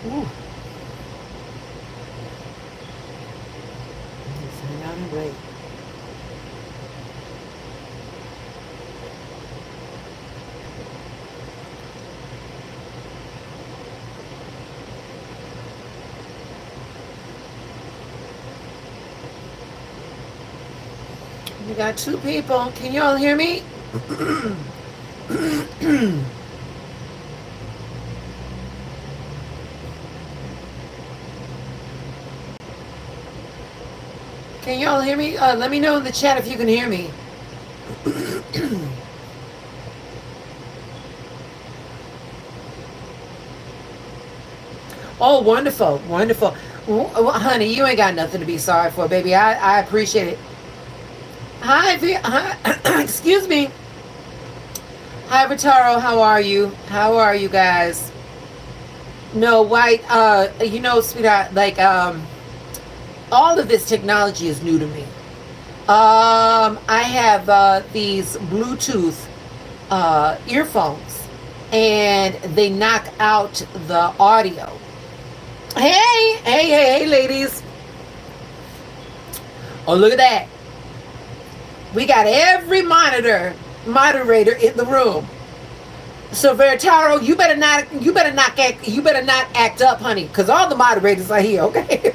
Ooh. Hang out and wait. We got two people. Can you all hear me? Can you all hear me? Let me know in the chat if you can hear me. Oh, wonderful, wonderful. Well, honey, you ain't got nothing to be sorry for, baby. I appreciate it. Hi, excuse me. Hi, Vitaro. How are you? How are you guys? No, White. Sweetheart. Like, all of this technology is new to me. I have these Bluetooth earphones, and they knock out the audio. Hey, ladies. Oh, look at that. We got every moderator in the room. So Veritaro, you better not act up, honey, because all the moderators are here, okay?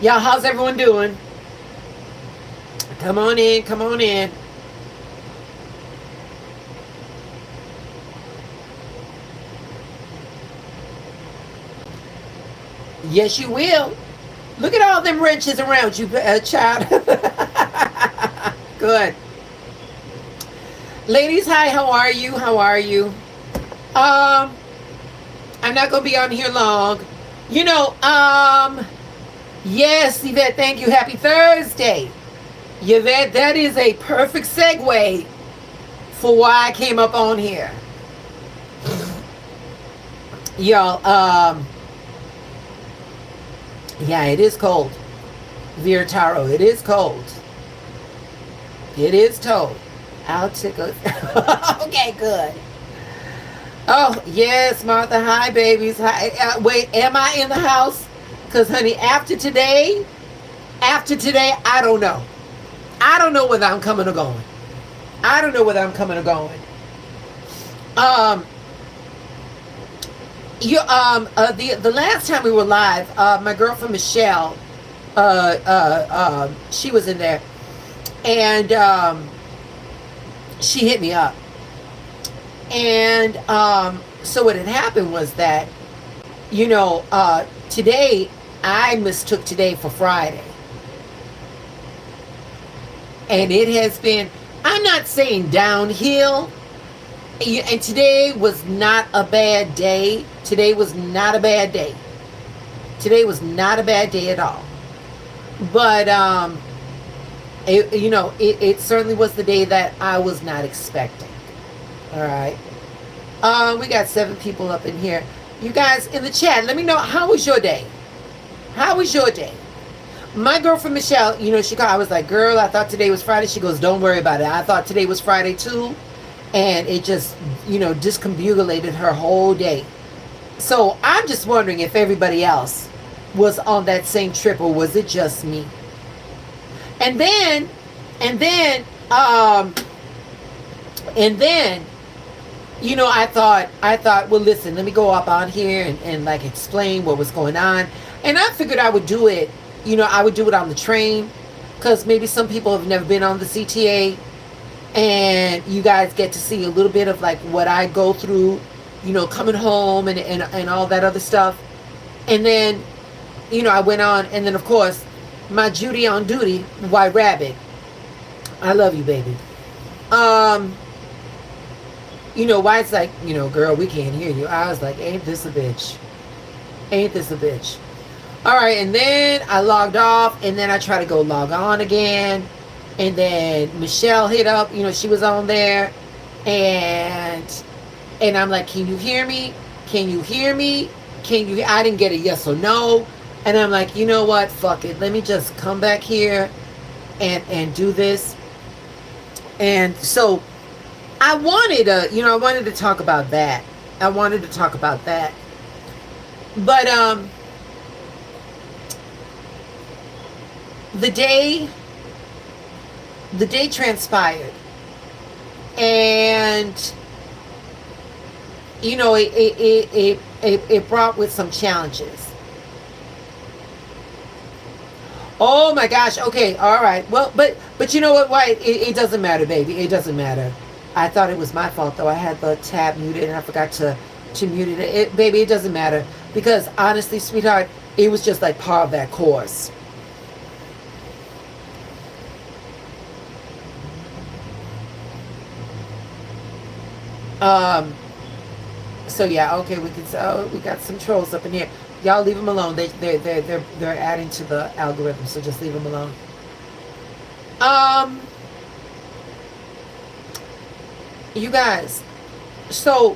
Y'all, how's everyone doing? Come on in, come on in. Yes, you will. Look at all them wrenches around you, child. Good. Ladies, hi, how are you? How are you? I'm not going to be on here long. Yes, Yvette, thank you. Happy Thursday. Yvette, that is a perfect segue for why I came up on here. Y'all, yeah, it is cold. Virataro, it is cold. It is cold. I'll tickle. Okay, good. Oh, yes, Martha. Hi, babies. Hi. Wait, am I in the house? Because, honey, after today, I don't know. I don't know whether I'm coming or going. I don't know whether I'm coming or going. The last time we were live, my girlfriend Michelle, she was in there, and she hit me up. And so what had happened was that, today, I mistook today for Friday. And it has been, I'm not saying downhill, and today was not a bad day. Today was not a bad day. Today was not a bad day at all. But, it certainly was the day that I was not expecting. All right. We got 7 people up in here. You guys in the chat, let me know, how was your day? How was your day? My girlfriend Michelle, she called. I was like, girl, I thought today was Friday. She goes, don't worry about it. I thought today was Friday too. And it just, discombobulated her whole day. So I'm just wondering if everybody else was on that same trip, or was it just me? And then, I thought, well, listen, let me go up on here and like explain what was going on. And I figured I would do it, I would do it on the train, because maybe some people have never been on the CTA, and you guys get to see a little bit of like what I go through, coming home and all that other stuff. And then, I went on, and then of course, my Judy on duty, White Rabbit. I love you, baby. White's like, girl, we can't hear you. I was like, ain't this a bitch? Ain't this a bitch? All right, and then I logged off, and then I tried to go log on again. And then Michelle hit up, she was on there. And I'm like, can you hear me? Can you hear me? I didn't get a yes or no. And I'm like, you know what? Fuck it. Let me just come back here and do this. And so I wanted to talk about that. I wanted to talk about that. But the day the day transpired, and it brought with some challenges. Oh my gosh. Okay. All right. Well, but you know what? Why? It doesn't matter, baby. It doesn't matter. I thought it was my fault though. I had the tab muted and I forgot to mute it. Baby, it doesn't matter because honestly, sweetheart, it was just like part of that course. So yeah. Okay. We got some trolls up in here. Y'all leave them alone. They're adding to the algorithm. So just leave them alone. Um. You guys, so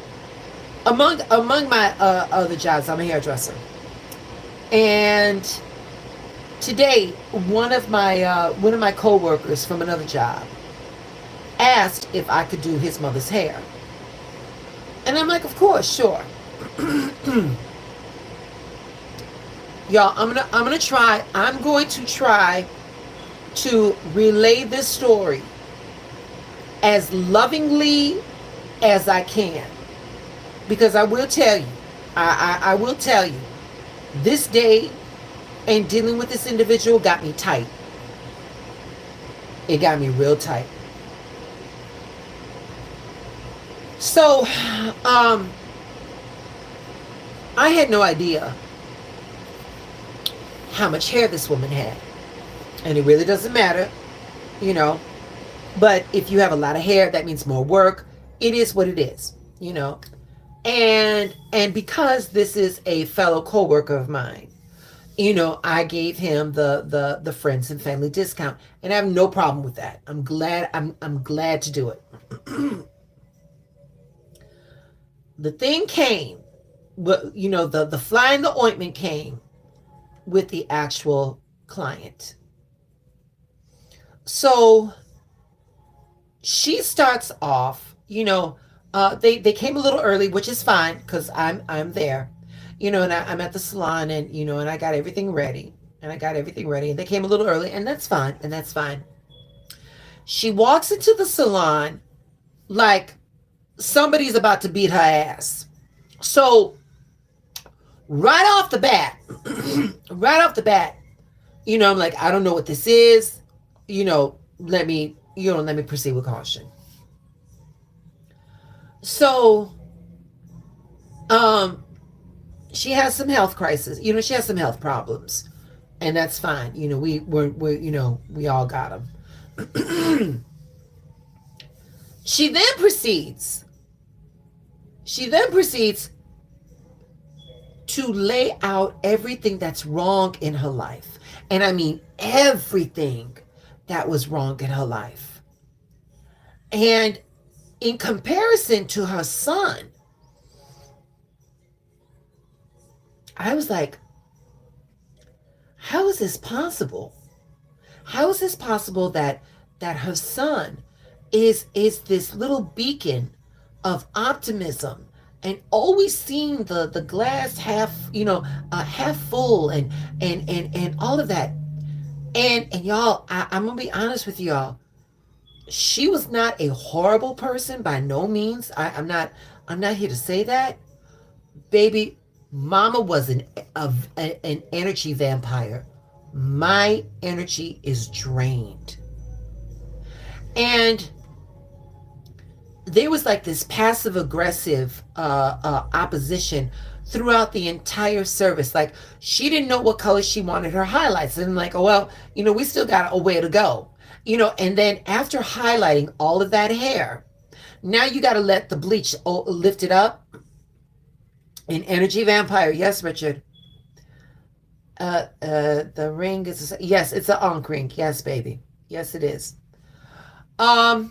among my other jobs, I'm a hairdresser, and today one of my coworkers from another job asked if I could do his mother's hair, and I'm like, of course, sure. Y'all, I'm going to try to relay this story as lovingly as I can. Because I will tell you, I will tell you, this day and dealing with this individual got me tight. It got me real tight. So, I had no idea how much hair this woman had. And it really doesn't matter, But if you have a lot of hair, that means more work. It is what it is, And because this is a fellow coworker of mine, I gave him the friends and family discount, and I have no problem with that. I'm glad to do it. The thing came, the fly in the ointment came with the actual client. So she starts off, they came a little early, which is fine because I'm there, and I'm at the salon, and and I got everything ready, and they came a little early, and that's fine. She walks into the salon like somebody's about to beat her ass. So right off the bat, I'm like, I don't know what this is, let me proceed with caution. So, she has some health crisis. She has some health problems, and that's fine. We all got them. She then proceeds to lay out everything that's wrong in her life, and I mean everything that was wrong in her life. And in comparison to her son, I was like, how is this possible? How is this possible that her son is this little beacon of optimism and always seeing the glass half full and all of that. And y'all, I'm gonna be honest with y'all. She was not a horrible person by no means. I'm not here to say that, baby. Mama was an energy vampire. My energy is drained, and there was like this passive aggressive opposition throughout the entire service. Like, she didn't know what color she wanted her highlights, and I'm like, oh well, we still got a way to go, and then after highlighting all of that hair, now you got to let the bleach lift it up. An energy vampire. Yes, Richard. The ring is yes, it's an Ankh ring. Yes, baby. Yes, it is. But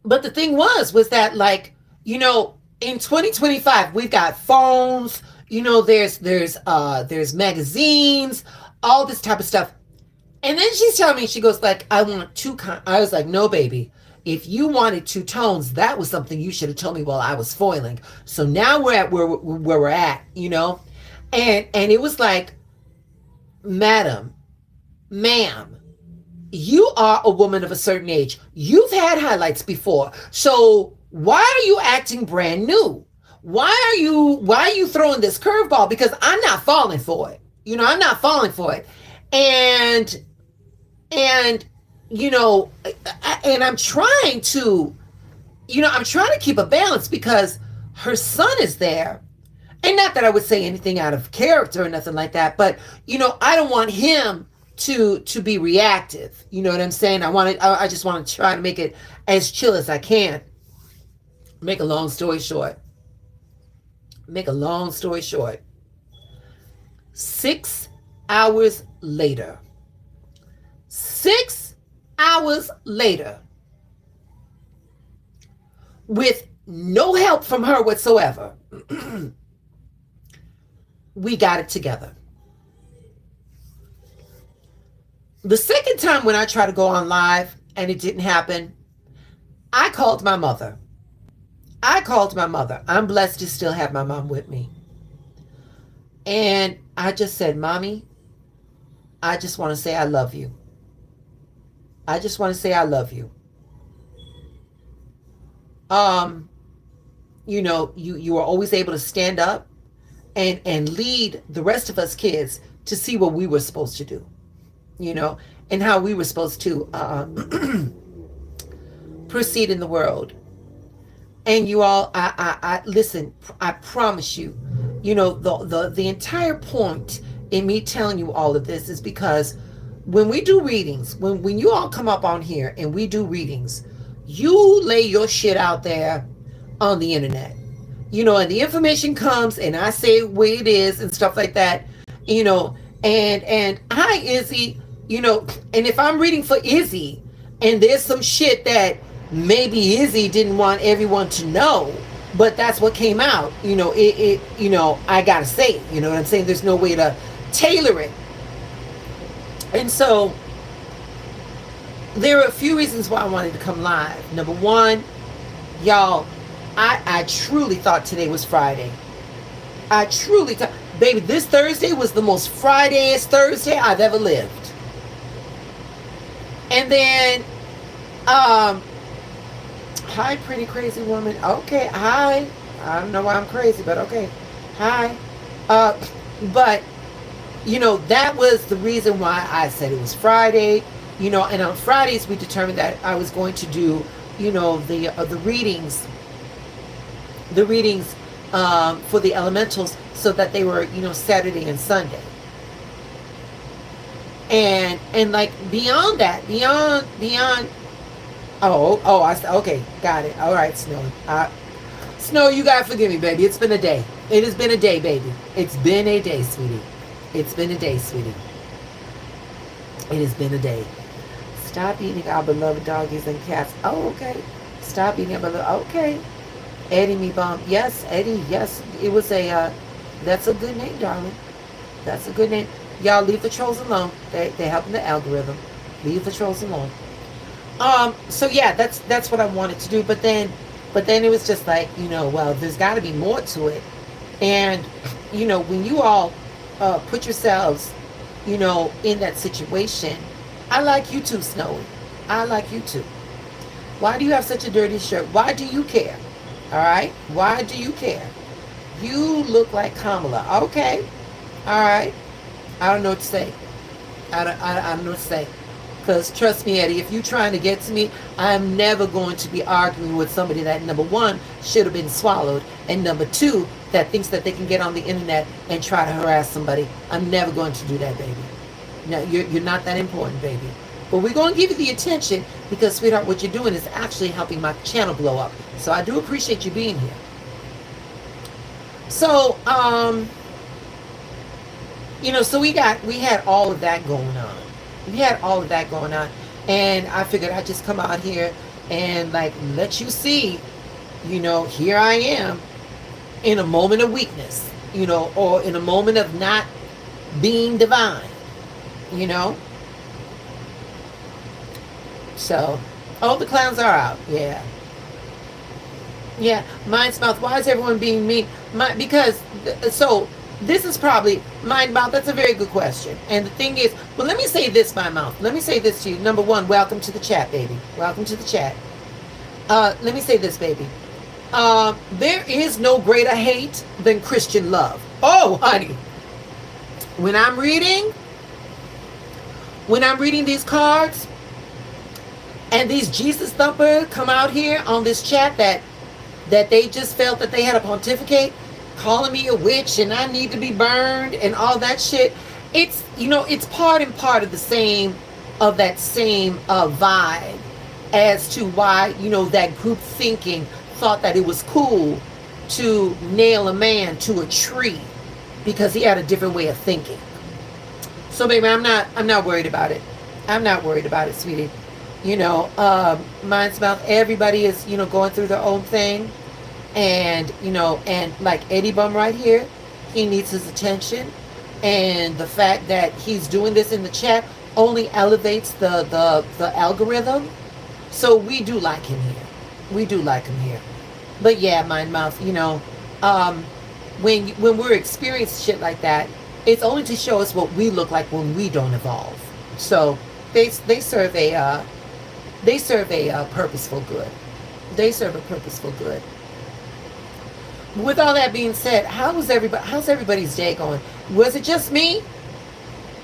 the thing was that, like, in 2025 we've got phones, there's magazines, all this type of stuff. And then she's telling me, she goes like, I want two I was like, no, baby. If you wanted two tones, that was something you should have told me while I was foiling. So now we're at where we're at, you know? And it was like, madam, ma'am, you are a woman of a certain age. You've had highlights before. So why are you acting brand new? Why are you throwing this curveball? Because I'm not falling for it. You know, I'm not falling for it. And you know, and I'm trying to, I'm trying to keep a balance because her son is there. And not that I would say anything out of character or nothing like that, but I don't want him to be reactive. You know what I'm saying? I just want to try to make it as chill as I can. Make a long story short. 6 hours later. 6 hours later. With no help from her whatsoever. We got it together. The second time when I tried to go on live and it didn't happen, I called my mother. I'm blessed to still have my mom with me. And I just said, Mommy, I just want to say I love you. You were always able to stand up and lead the rest of us kids to see what we were supposed to do, and how we were supposed to proceed in the world. And you all, I listen, I promise you, the entire point in me telling you all of this is because when we do readings, when you all come up on here and we do readings, you lay your shit out there on the internet, and the information comes and I say where it is and stuff like that, and hi Izzy, and if I'm reading for Izzy and there's some shit that maybe Izzy didn't want everyone to know, but that's what came out, I gotta say it, you know what I'm saying? There's no way to tailor it. And so there are a few reasons why I wanted to come live. Number one, y'all, I truly thought today was Friday. I truly thought, baby, this Thursday was the most Friday-est Thursday I've ever lived. And then, hi, pretty crazy woman. Okay, hi. I don't know why I'm crazy, but okay. Hi. But, that was the reason why I said it was Friday. And on Fridays we determined that I was going to do, the readings for the elementals, so that they were, Saturday and Sunday. And like beyond that, beyond. I said, okay, got it. All right, Snow. Snow, you gotta forgive me, baby. It's been a day. It has been a day, baby. It's been a day, sweetie. It's been a day, sweetie. It has been a day. Stop eating our beloved doggies and cats. Oh, okay. Stop eating our beloved. Okay. Eddie Me Bum. Yes, Eddie. Yes, it was a. That's a good name, darling. That's a good name. Y'all leave the trolls alone. They're helping the algorithm. Leave the trolls alone. So yeah, that's what I wanted to do. But then it was just like, well, there's got to be more to it. And when you all put yourselves, in that situation, I like you too, Snowy. I like you too. Why do you have such a dirty shirt? Why do you care? All right. Why do you care? You look like Kamala. Okay. All right. I don't know what to say. I don't know what to say. Because trust me, Eddie, if you're trying to get to me, I'm never going to be arguing with somebody that, number one, should have been swallowed, and number two, that thinks that they can get on the internet and try to harass somebody. I'm never going to do that, baby. No, you're not that important, baby. But we're going to give you the attention because, sweetheart, what you're doing is actually helping my channel blow up. So I do appreciate you being here. So, so we had all of that going on. And I figured I'd just come out here and let you see, here I am in a moment of weakness, or in a moment of not being divine, So Oh, the clowns are out. Yeah. Yeah. Mind's mouth. Why is everyone being mean? Because, so, this is probably, mind mouth, that's a very good question. And the thing is, well, let me say this, my mouth. Let me say this to you. Number one, welcome to the chat, baby. Welcome to the chat. Let me say this, baby. There is no greater hate than Christian love. Oh, honey. When I'm reading these cards, and these Jesus thumpers come out here on this chat that they just felt that they had a pontificate, calling me a witch and I need to be burned and all that shit. It's, it's part and part of that same vibe as to why, that group thinking thought that it was cool to nail a man to a tree because he had a different way of thinking. So baby, I'm not worried about it. I'm not worried about it, sweetie. Mind's mouth, everybody is, going through their own thing. And, and like Eddie Bum right here, he needs his attention. And the fact that he's doing this in the chat only elevates the algorithm. So we do like him here. We do like him here. But yeah, mind mouth, when we're experiencing shit like that, it's only to show us what we look like when we don't evolve. So they serve a purposeful good. They serve a purposeful good. With all that being said, how's everybody's day going? Was it just me?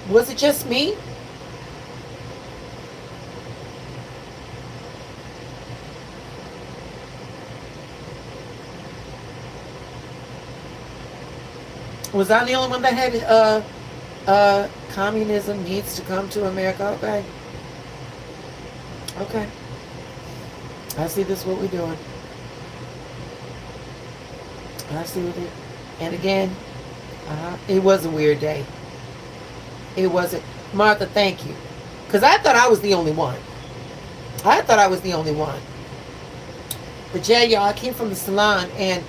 Was it just me? Was I the only one that had communism needs to come to America? Okay. Okay. I see this is what we're doing. I see what it. And again, it was a weird day. It wasn't. Martha, thank you. Because I thought I was the only one. I thought I was the only one. But yeah, y'all, I came from the salon and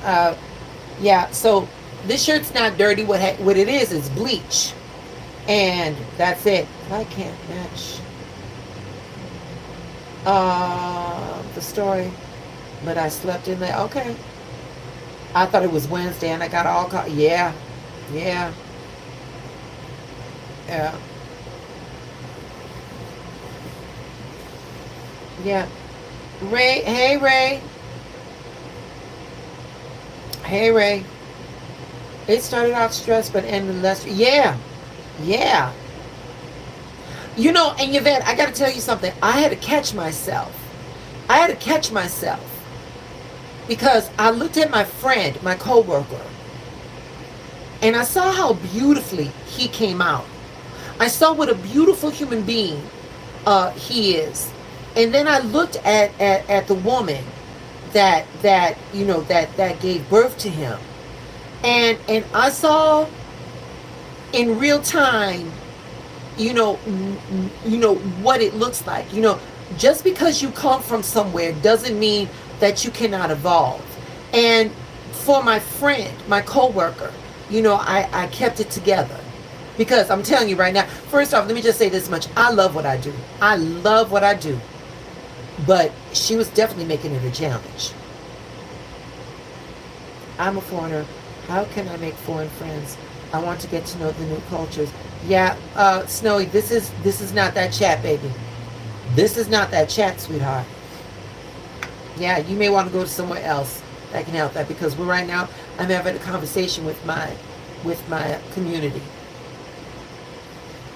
yeah, so this shirt's not dirty. What it is bleach. And that's it. I can't match the story. But I slept in there. Okay. I thought it was Wednesday and I got all caught. Yeah. Yeah. Yeah. Yeah. Ray. Hey, Ray. Hey, Ray. It started off stressed but ended less. Yeah. Yeah. And Yvette, I got to tell you something. I had to catch myself. Because I looked at my friend, my coworker, and I saw how beautifully he came out. I saw what a beautiful human being he is. And then I looked at the woman that gave birth to him. And I saw in real time, what it looks like. Just because you come from somewhere doesn't mean that you cannot evolve. And for my friend, my coworker, I kept it together. Because I'm telling you right now, first off, let me just say this much. I love what I do. I love what I do. But she was definitely making it a challenge. I'm a foreigner. How can I make foreign friends? I want to get to know the new cultures. Yeah, Snowy, this is not that chat, baby. This is not that chat, sweetheart. Yeah, you may want to go to somewhere else that can help that, because right now I'm having a conversation with my community.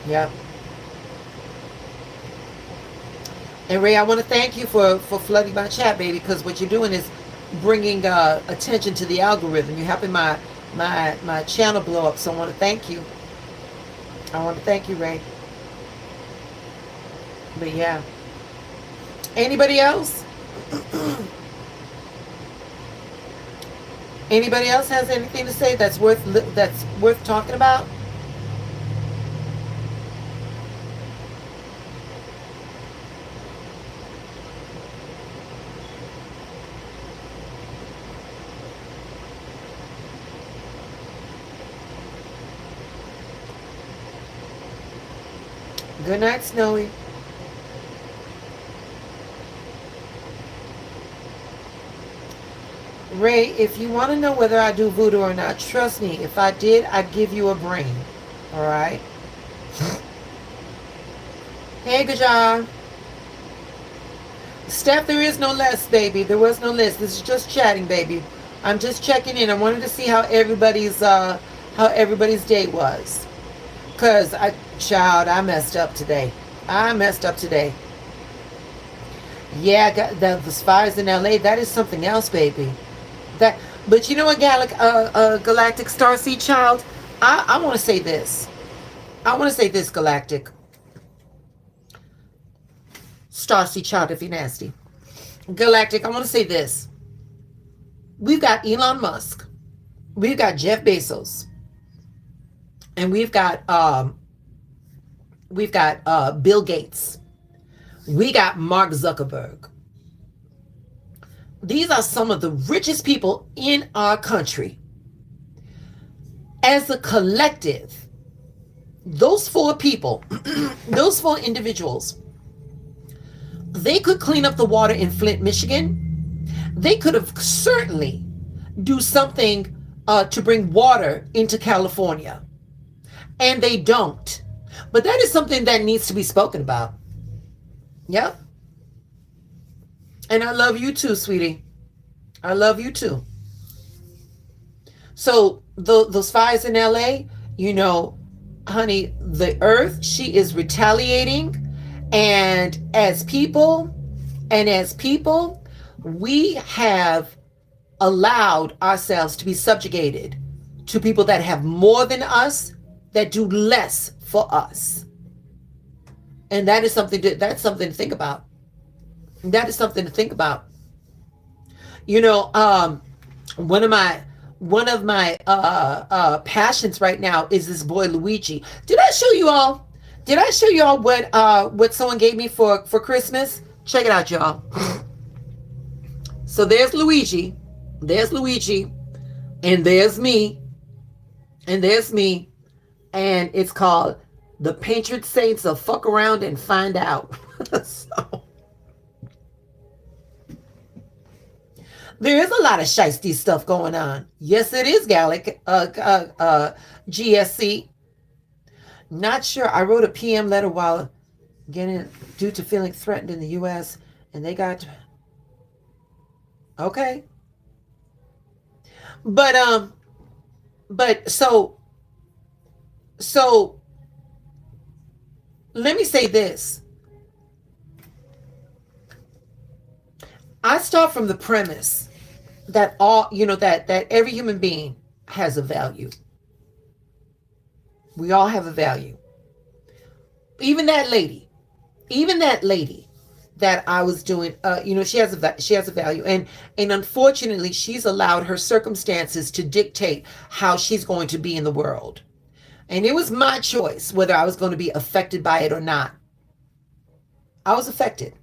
Yeah. And Ray, I want to thank you for flooding my chat, baby, because what you're doing is bringing attention to the algorithm. You're helping my channel blow up. So I want to thank you. I want to thank you, Ray. But yeah. Anybody else? Anybody else has anything to say that's worth talking about? Good night, Snowy. Ray, if you want to know whether I do voodoo or not, trust me, if I did, I'd give you a brain. All right? Hey, Gajar. Steph, there is no list, baby. There was no list. This is just chatting, baby. I'm just checking in. I wanted to see how everybody's day was. Cause I messed up today. I messed up today. Yeah, the fires in LA, that is something else, baby. But you know what, Galactic Starseed Child? I want to say this. I want to say this, Galactic Starseed Child, if you're nasty. Galactic, I want to say this. We've got Elon Musk. We've got Jeff Bezos. And we've got Bill Gates. We got Mark Zuckerberg. These are some of the richest people in our country. As a collective, those four people, those four individuals, they could clean up the water in Flint, Michigan. They could have certainly do something to bring water into California. And they don't. But that is something that needs to be spoken about. Yep. And I love you too, sweetie. I love you too. So those fires in LA, you know, honey, the earth, she is retaliating. And as people, we have allowed ourselves to be subjugated to people that have more than us, that do less for us. And that's something to think about. That is something to think about. You know, one of my passions right now is this boy Luigi. Did I show you all what someone gave me for Christmas? Check it out, y'all. So there's Luigi, and there's me, and it's called The Patron Saints of Fuck Around and Find Out. So there is a lot of shiesty stuff going on. Yes, it is, GSC. Not sure. I wrote a PM letter while getting due to feeling threatened in the U.S. and they got okay. But so let me say this. I start from the premise that that every human being has a value. We all have a value. Even that lady that I was doing, she has a value, and unfortunately, she's allowed her circumstances to dictate how she's going to be in the world, and it was my choice whether I was going to be affected by it or not. I was affected,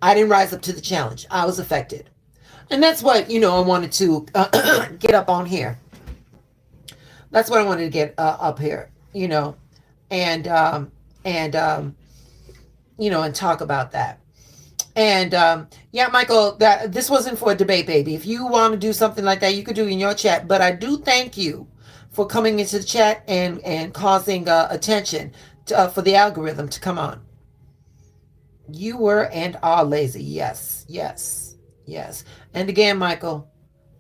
I didn't rise up to the challenge. I was affected, and that's what I wanted to get up on here. That's what I wanted to get up here, and talk about that. And yeah, Michael, this wasn't for a debate, baby. If you want to do something like that, you could do it in your chat. But I do thank you for coming into the chat and causing attention for the algorithm to come on. You were and are lazy. Yes. And again, Michael,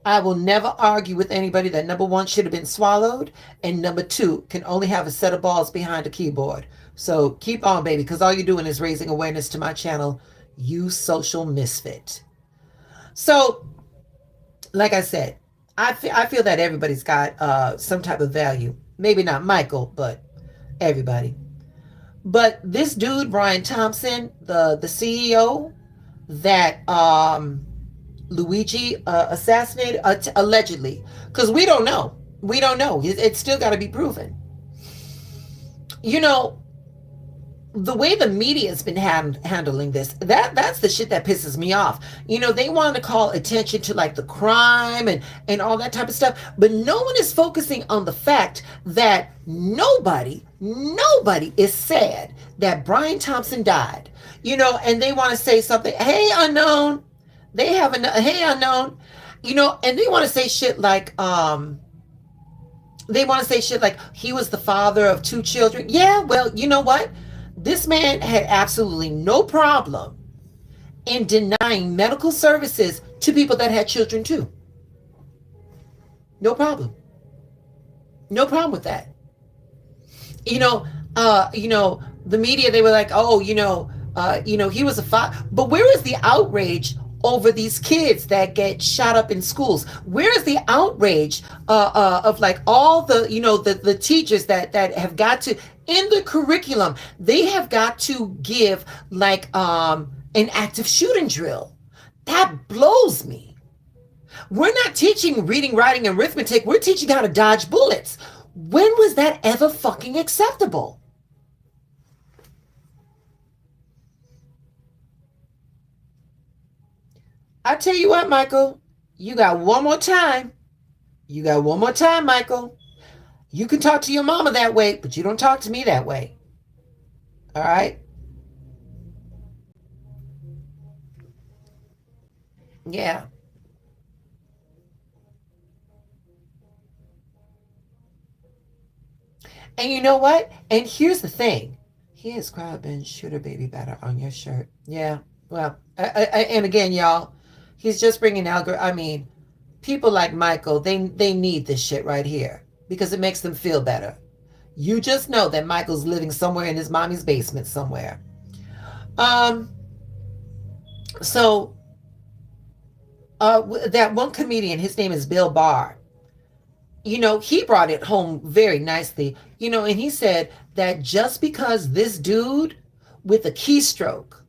I will never argue with anybody that number one should have been swallowed and number two can only have a set of balls behind a keyboard. So keep on, baby, because all you're doing is raising awareness to my channel, you social misfit. So, like I said, I feel that everybody's got some type of value. Maybe not Michael, but everybody. But this dude, Brian Thompson, the CEO that Luigi assassinated, allegedly, because we don't know. It's still got to be proven. The way the media has been handling this, that's the shit that pisses me off. They want to call attention to like the crime and all that type of stuff, but no one is focusing on the fact that nobody is sad that Brian Thompson died. And they want to say something. Hey, unknown. Hey, unknown. And they want to say shit like, he was the father of two children. Yeah, well, you know what? This man had absolutely no problem in denying medical services to people that had children too. No problem. No problem with that. The media, they were like, oh, he was a father. But where is the outrage over these kids that get shot up in schools? Where is the outrage of like all the teachers that have got to, in the curriculum, they have got to give like an active shooting drill? That blows me. We're not teaching reading, writing, and arithmetic. We're teaching how to dodge bullets. When was that ever fucking acceptable? I tell you what, Michael, you got one more time. You got one more time, Michael. You can talk to your mama that way, but you don't talk to me that way. All right? Yeah. And you know what? And here's the thing. Here's crab and shooter baby batter on your shirt. Yeah. Well, and again, y'all, he's just bringing I mean, people like Michael, they need this shit right here because it makes them feel better. You just know that Michael's living somewhere in his mommy's basement somewhere. Um. So, that one comedian, his name is Bill Barr. He brought it home very nicely, and he said that just because this dude with a keystroke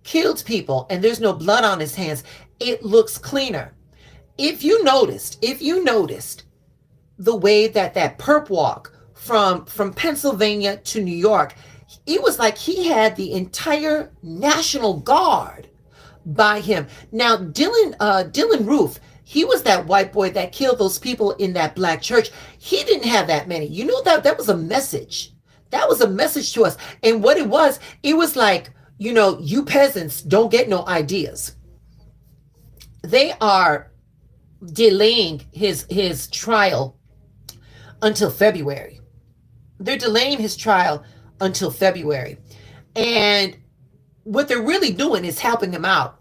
killed people and there's no blood on his hands, it looks cleaner. If you noticed the way that perp walk from Pennsylvania to New York, it was like he had the entire National Guard by him. Now, Dylan Roof, he was that white boy that killed those people in that black church. He didn't have that many. That was a message. That was a message to us. And what it was like, you peasants don't get no ideas. They are delaying his trial until February. They're delaying his trial until February. And what they're really doing is helping him out.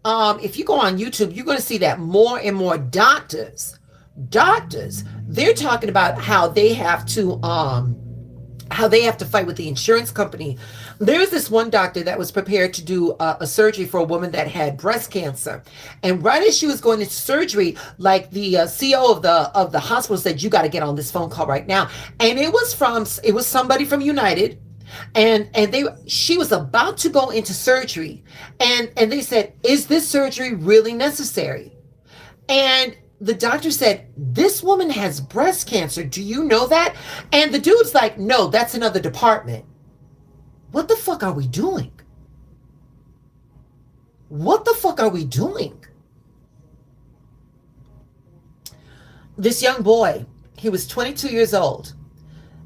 If you go on YouTube, you're going to see that more and more doctors, they're talking about how they have to fight with the insurance company. There's this one doctor that was prepared to do a surgery for a woman that had breast cancer, and right as she was going into surgery, like the CEO of the hospital said, "You got to get on this phone call right now," and it was somebody from United. And she was about to go into surgery, and they said, "Is this surgery really necessary?" And the doctor said, "This woman has breast cancer. Do you know that?" And the dude's like, "No, that's another department." What the fuck are we doing? What the fuck are we doing? This young boy, he was 22 years old.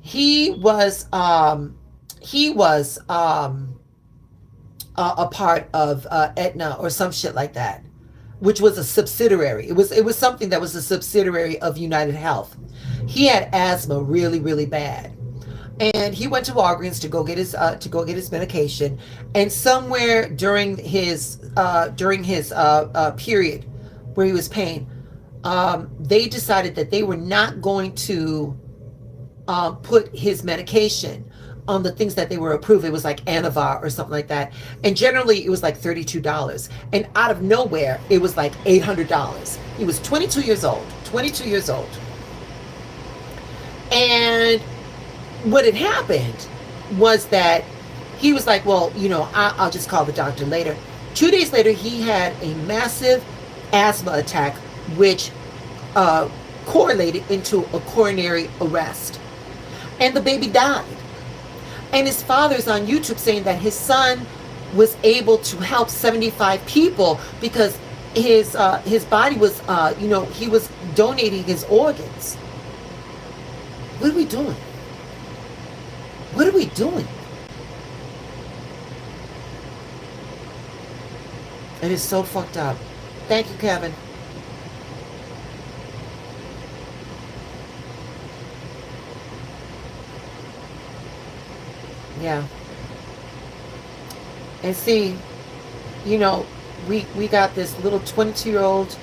He was a part of Aetna or some shit like that, which was a subsidiary. It was something that was a subsidiary of United Health. He had asthma really, really bad, and he went to Walgreens to go get his medication. And somewhere during his period where he was paying, they decided that they were not going to put his medication on the things that they were approved. It was like Anavar or something like that. And generally it was like $32. And out of nowhere, it was like $800. He was 22 years old. And what had happened was that he was like, well, I'll just call the doctor later. 2 days later, he had a massive asthma attack, which correlated into a coronary arrest. And the baby died. And his father's on YouTube saying that his son was able to help 75 people because his body was, he was donating his organs. What are we doing? What are we doing? It is so fucked up. Thank you, Kevin. Yeah. And see, you know, we got this little 22-year-old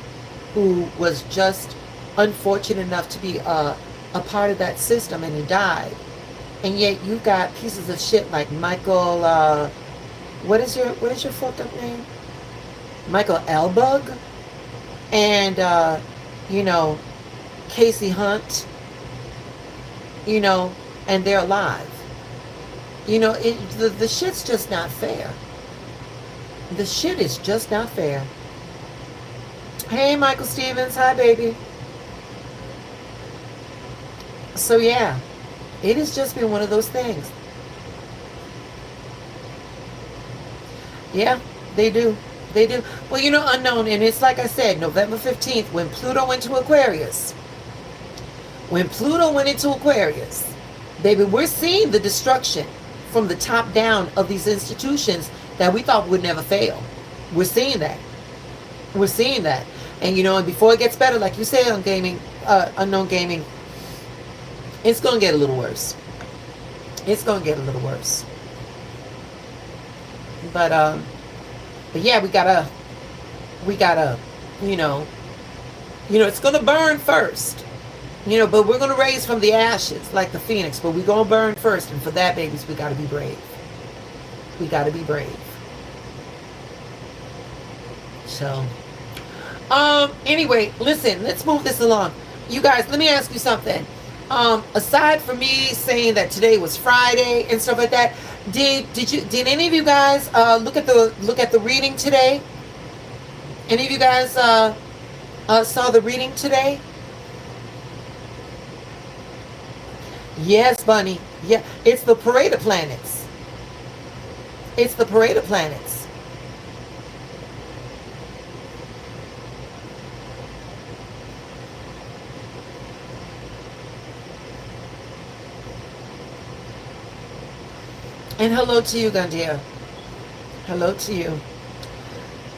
who was just unfortunate enough to be a part of that system, and he died. And yet you got pieces of shit like Michael, what is your fucked up name? Michael Elbug, and you know, Casey Hunt, you know, and they're alive. You know, the shit's just not fair. The shit is just not fair. Hey, Michael Stevens. Hi, baby. So, yeah, it has just been one of those things. Yeah, they do. They do. Well, you know, unknown, and it's like I said, November 15th, when Pluto went to Aquarius. When Pluto went into Aquarius, baby, we're seeing the destruction from the top down of these institutions that we thought would never fail. We're seeing that. We're seeing that. And, you know, and before it gets better, like you said on gaming, unknown gaming, it's going to get a little worse. It's going to get a little worse. But yeah, we gotta, you know, it's going to burn first. You know, but we're going to raise from the ashes like the phoenix, but we're going to burn first. And for that, babies, we got to be brave. We got to be brave. So, anyway, listen, let's move this along. You guys, let me ask you something. Aside from me saying that today was Friday and stuff like that, did any of you guys look at the reading today? Any of you guys saw the reading today? Yes, Bunny. Yeah, it's the parade of planets. It's the parade of planets. And hello to you, Gandia. Hello to you.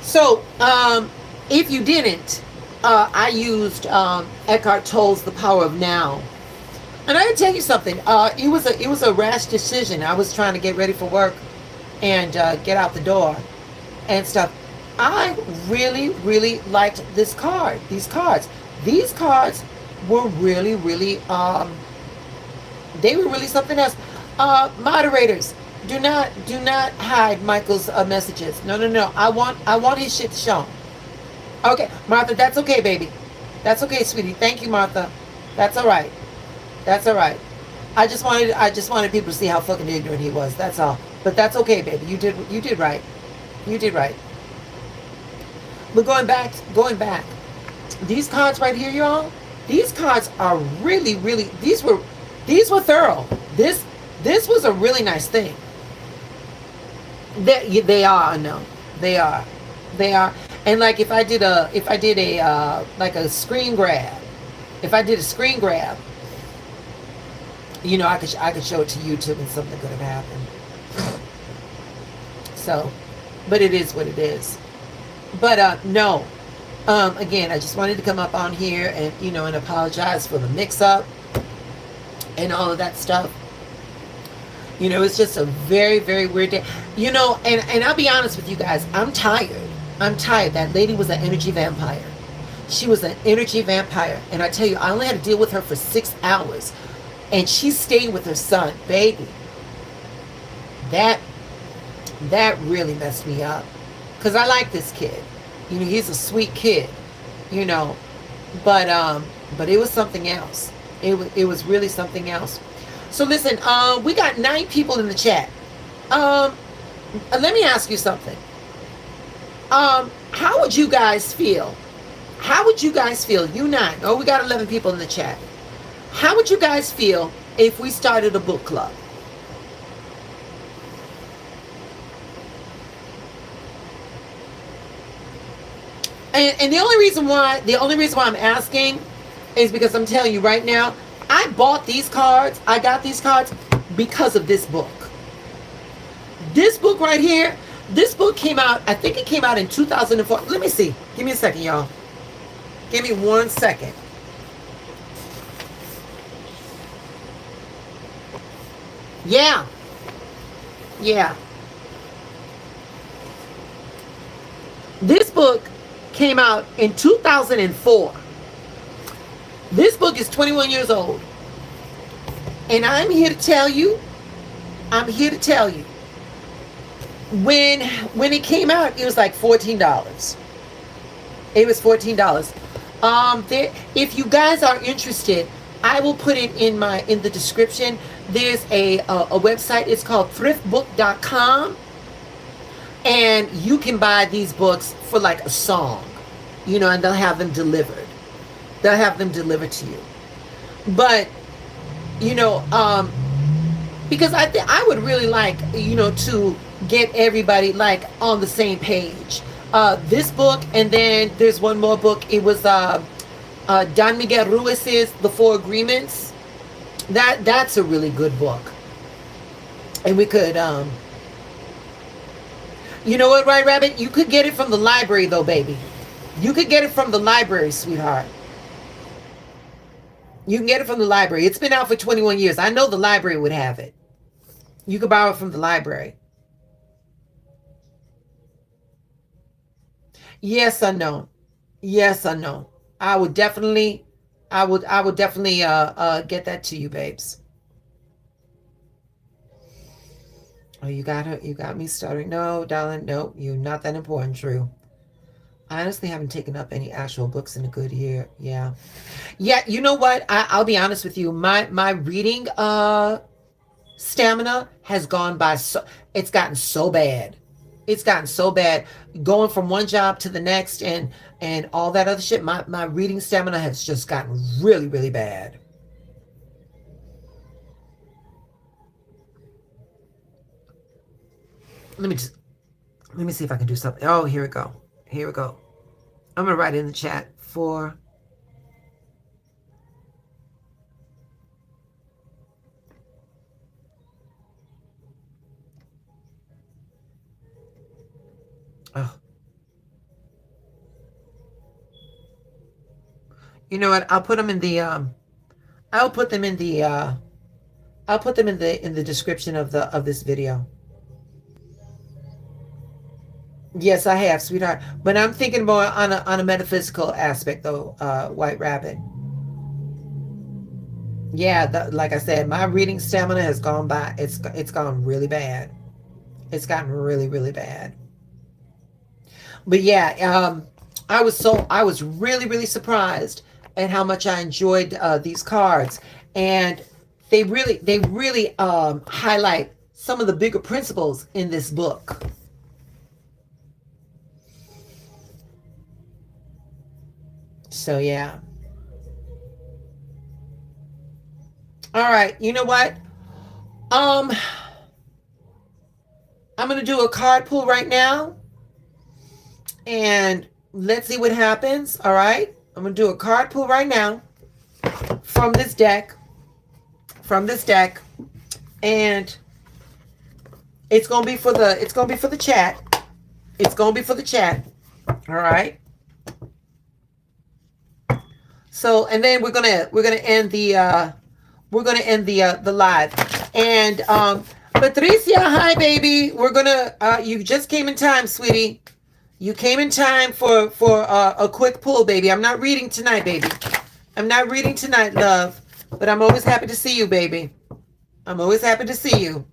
So, if you didn't, I used Eckhart Tolle's The Power of Now. And I gotta tell you something. It was a rash decision. I was trying to get ready for work and get out the door and stuff. I really, really liked this card. These cards. These cards were really, really. They were really something else. Moderators, do not hide Michael's messages. No. I want his shit shown. Okay, Martha. That's okay, baby. That's okay, sweetie. Thank you, Martha. That's all right. That's all right. I just wanted people to see how fucking ignorant he was. That's all. But that's okay, baby. You did right. You did right. But going back. These cards right here, y'all. These cards are really, really. These were thorough. This was a really nice thing. They are. No, they are. And like if I did a like a screen grab. If I did a screen grab. You know, I could show it to YouTube and something could have happened. So, but it is what it is. But no. Again, I just wanted to come up on here and, you know, and apologize for the mix-up and all of that stuff. You know, it's just a very, very weird day. You know, and I'll be honest with you guys, I'm tired. That lady was an energy vampire. She was an energy vampire. And I tell you, I only had to deal with her for 6 hours. And she stayed with her son, baby. That really messed me up. Because I like this kid. You know, he's a sweet kid. You know. But it was something else. It was really something else. So listen, we got 9 people in the chat. Let me ask you something. How would you guys feel? You 9. Oh, we got 11 people in the chat. How would you guys feel if we started a book club? And the only reason why I'm asking is because I'm telling you right now, I bought these cards. I got these cards because of this book. This book right here. This book came out. I think it came out in 2004. Let me see. Give me a second, y'all. Give me 1 second. Yeah. Yeah. This book came out in 2004. This book is 21 years old. And I'm here to tell you, when it came out, it was like $14. It was $14. If you guys are interested, I will put it in the description. There's a website. It's called thriftbook.com, and you can buy these books for like a song, and they'll have them delivered. They'll have them delivered to you. But because I would really like to get everybody like on the same page. This book, and then there's one more book. It was Don Miguel Ruiz's The Four Agreements. That's a really good book. And we could, you know what, right, Rabbit? You could get it from the library, though, baby. You could get it from the library, sweetheart. You can get it from the library. It's been out for 21 years. I know the library would have it. You could borrow it from the library. Yes or no? Yes or no? I would definitely get that to you, babes. Oh, you got me stuttering. No, darling, no, you're not that important, True. I honestly haven't taken up any actual books in a good year. Yeah. You know what? I'll be honest with you. My reading stamina has gone by it's gotten so bad. It's gotten so bad going from one job to the next and all that other shit. My reading stamina has just gotten really, really bad. Let me see if I can do something. Oh, here we go. Here we go. I'm going to write in the chat for oh. You know what? I'll put them in the I'll put them in the description of this video. Yes, I have, sweetheart. But I'm thinking more on a metaphysical aspect, though, White Rabbit. Yeah, like I said, my reading stamina has gone by. It's gone really bad. It's gotten really, really bad. But yeah, I was really, really surprised at how much I enjoyed these cards, and they really highlight some of the bigger principles in this book. So yeah. All right. You know what? I'm going to do a card pull right now. And let's see what happens. All right. I'm going to do a card pull right now from this deck. And it's going to be for the chat. It's going to be for the chat. All right. So, and then we're gonna end the live. And Patricia, hi baby. We're gonna you just came in time, sweetie. You came in time for a quick pull, baby. I'm not reading tonight, baby. I'm not reading tonight, love. But I'm always happy to see you, baby. I'm always happy to see you.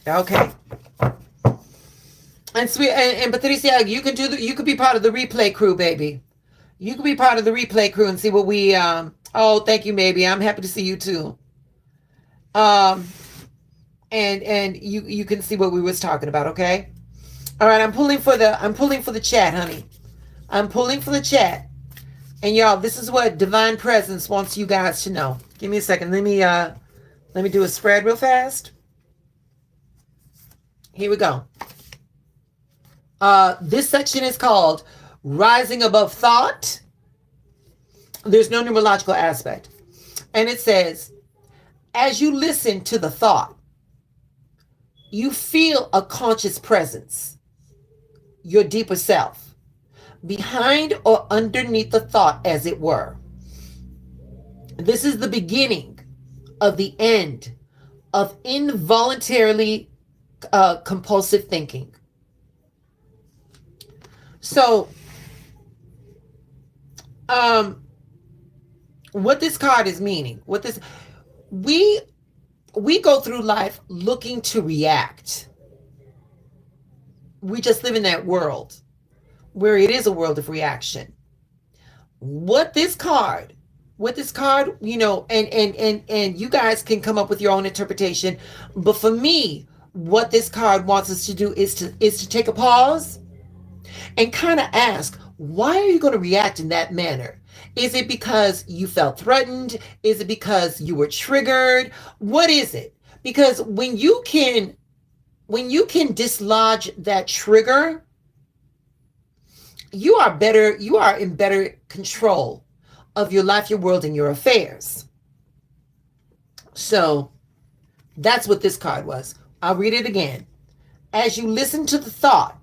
Okay. And sweet and Patricia, you could be part of the replay crew, baby. You could be part of the replay crew and see what we oh, thank you, baby. I'm happy to see you too. And you can see what we was talking about, okay? All right, I'm pulling for the chat, honey. I'm pulling for the chat. And y'all, this is what Divine Presence wants you guys to know. Give me a second. Let me do a spread real fast. Here we go. This section is called Rising Above Thought. There's no numerological aspect. And it says, as you listen to the thought, you feel a conscious presence, your deeper self. behind or underneath the thought, as it were. This is the beginning of the end of involuntarily compulsive thinking. So, what this card is meaning, we go through life looking to react. We just live in that world where it is a world of reaction. What this card, you know, and you guys can come up with your own interpretation. But for me, what this card wants us to do is to take a pause and kind of ask, why are you going to react in that manner? Is it because you felt threatened? Is it because you were triggered? What is it? Because when you can dislodge that trigger, you are in better control of your life, your world, and your affairs. So that's what this card was. I'll read it again. As you listen to the thought,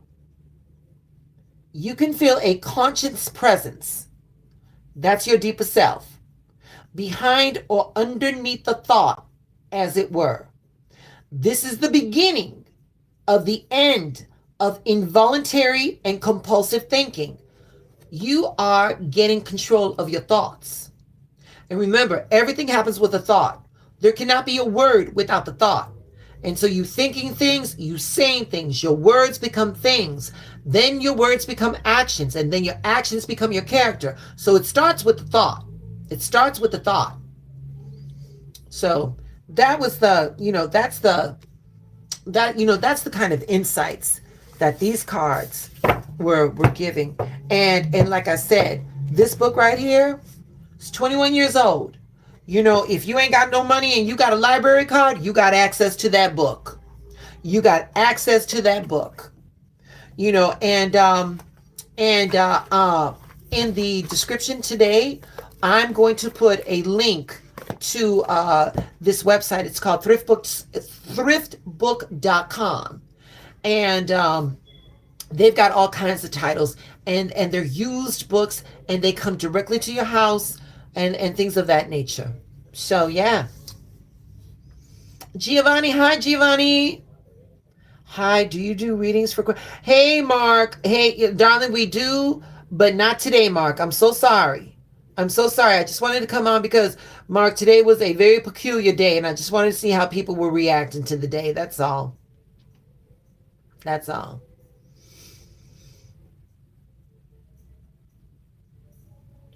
you can feel a conscious presence. That's your deeper self. Behind or underneath the thought, as it were. This is the beginning of the end of involuntary and compulsive thinking. You are getting control of your thoughts. And remember, everything happens with a thought. There cannot be a word without the thought. And so you thinking things, you saying things, your words become things. Then your words become actions, and then your actions become your character. So it starts with the thought. It starts with the thought. So that was that's the kind of insights that these cards were giving. And like I said, this book right here is 21 years old. You know, if you ain't got no money and you got a library card, you got access to that book. You got access to that book. You know, and in the description today, I'm going to put a link to this website. It's called thriftbook.com. And they've got all kinds of titles, and they're used books, and they come directly to your house, and things of that nature. So yeah. Giovanni, hi Giovanni. Hi, do you do readings for... Hey Mark, hey darling, we do, but not today, Mark. I'm so sorry. I just wanted to come on because, Mark, today was a very peculiar day, and I just wanted to see how people were reacting to the day. That's all. That's all.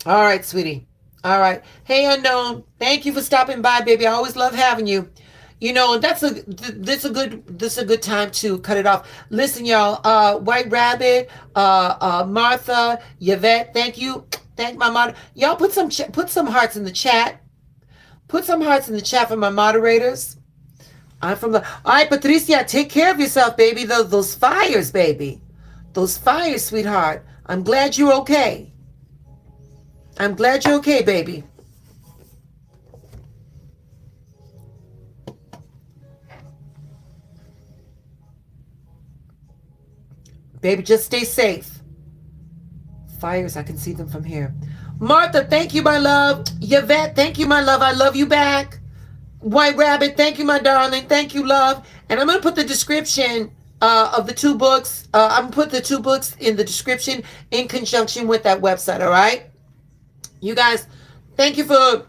All right, sweetie. All right. Hey, Unknown. Thank you for stopping by, baby. I always love having you. You know, this is a good time to cut it off. Listen, y'all. White Rabbit, Martha, Yvette. Thank you. Thank my mod. Y'all put some hearts in the chat. Put some hearts in the chat for my moderators. I'm from the... All right, Patricia, take care of yourself, baby. Those fires, baby. Those fires, sweetheart. I'm glad you're okay. I'm glad you're okay, baby. Baby, just stay safe. Fires, I can see them from here. Martha, thank you, my love. Yvette, thank you, my love. I love you back. White Rabbit, thank you, my darling. Thank you, love. And I'm going to put the description of the two books. I'm going to put the two books in the description in conjunction with that website, all right? You guys, thank you for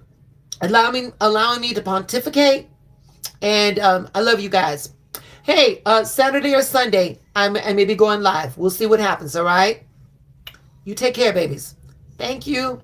allowing me to pontificate. And I love you guys. Hey, Saturday or Sunday, I may be going live. We'll see what happens, all right? You take care, babies. Thank you.